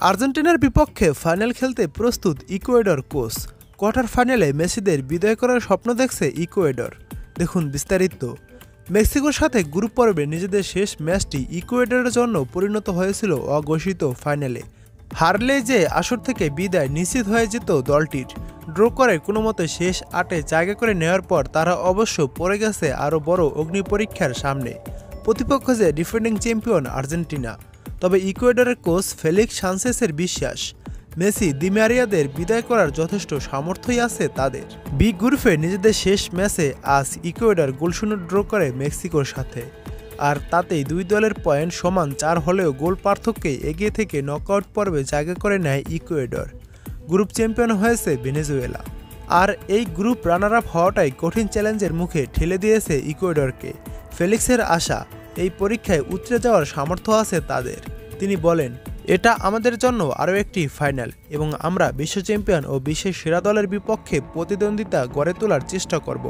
আর্জেন্টিনার বিপক্ষে ফাইনাল খেলতে প্রস্তুত ইকুয়েডর কোচ। কোয়ার্টার ফাইনালে মেসিদের বিদায় করার স্বপ্ন দেখছে ইকুয়েডর। দেখুন বিস্তারিত। মেক্সিকোর সাথে গ্রুপ পর্বে নিজেদের শেষ ম্যাচটি ইকুয়েডরের জন্য পরিণত হয়েছিল অঘোষিত ফাইনালে। হারলে যে আসর থেকে বিদায় নিশ্চিত হয়ে যেত দলটির। ড্র করে কোনো মতে শেষ ৮-এ জায়গা করে নেওয়ার পর তারা অবশ্য পড়ে গেছে আরও বড় অগ্নি পরীক্ষার সামনে। প্রতিপক্ষ যে ডিফেন্ডিং চ্যাম্পিয়ন আর্জেন্টিনা। তবে ইকুয়েডরের কোচ ফেলিক্স সানচেসের বিশ্বাস, মেসি দি মারিয়াদের বিদায় করার যথেষ্ট সামর্থ্যই আছে তাদের। বি গ্রুপে নিজেদের শেষ ম্যাচে আজ ইকুয়েডর গোলশূন্য ড্র করে মেক্সিকোর সাথে। আর তাতেই দুই দলের পয়েন্ট সমান ৪ হলেও গোল পার্থক্যে এগিয়ে থেকে নকআউট পর্বে জায়গা করে নেয় ইকুয়েডর। গ্রুপ চ্যাম্পিয়ন হয়েছে ভেনেজুয়েলা। আর এই গ্রুপ রানার আপ হওয়াটাই কঠিন চ্যালেঞ্জের মুখে ঠেলে দিয়েছে ইকুয়েডরকে। ফেলিক্সের আশা, এই পরীক্ষায় উতরে যাওয়ার সামর্থ্য আছে তাদের। তিনি বলেন, এটা আমাদের জন্য আরও একটি ফাইনাল এবং আমরা বিশ্ব চ্যাম্পিয়ন ও বিশ্বের সেরা দলের বিপক্ষে প্রতিদ্বন্দ্বিতা গড়ে তোলার চেষ্টা করব।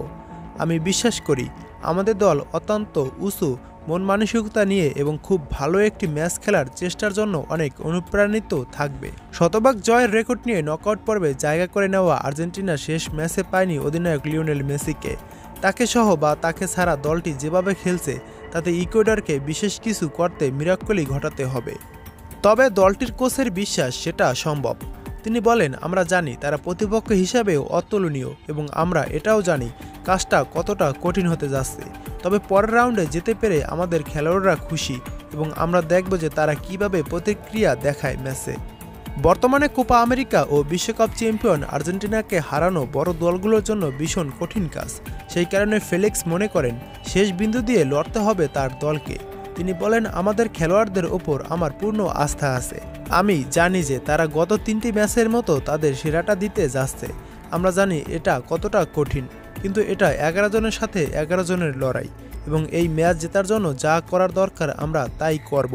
আমি বিশ্বাস করি আমাদের দল অত্যন্ত উঁচু মন মানসিকতা নিয়ে এবং খুব ভালো একটি ম্যাচ খেলার চেষ্টার জন্য অনেক অনুপ্রাণিত থাকবে। শতভাগ জয়ের রেকর্ড নিয়ে নকআউট পর্বে জায়গা করে নেওয়া আর্জেন্টিনা শেষ ম্যাচে পায়নি অধিনায়ক লিওনেল মেসিকে। তাকে সহ বা তাকে ছাড়া দলটি যেভাবে খেলছে তাতে ইকুয়েডরকে বিশেষ কিছু করতে মিরাক্কেলই ঘটাতে হবে। তবে দলটির কোচের বিশ্বাস সেটা সম্ভব। তিনি বলেন, আমরা জানি তারা প্রতিপক্ষ হিসাবেও অতুলনীয় এবং আমরা এটাও জানি কাজটা কতটা কঠিন হতে যাচ্ছে। তবে পরের রাউন্ডে যেতে পেরে আমাদের খেলোয়াড়রা খুশি এবং আমরা দেখব যে তারা কিভাবে প্রতিক্রিয়া দেখায় ম্যাচে। বর্তমানে কোপা আমেরিকা ও বিশ্বকাপ চ্যাম্পিয়ন আর্জেন্টিনাকে হারানো বড় দলগুলোর জন্য ভীষণ কঠিন কাজ। সেই কারণে ফেলিক্স মনে করেন শেষ বিন্দু দিয়ে লড়তে হবে তার দলকে। তিনি বলেন, আমাদের খেলোয়াড়দের ওপর আমার পূর্ণ আস্থা আছে। আমি জানি যে তারা গত ৩টি ম্যাচের মতো তাদের সেরাটা দিতে যাচ্ছে। আমরা জানি এটা কতটা কঠিন, কিন্তু এটা ১১ জনের সাথে ১১ জনের লড়াই এবং এই ম্যাচ জেতার জন্য যা করার দরকার আমরা তাই করব।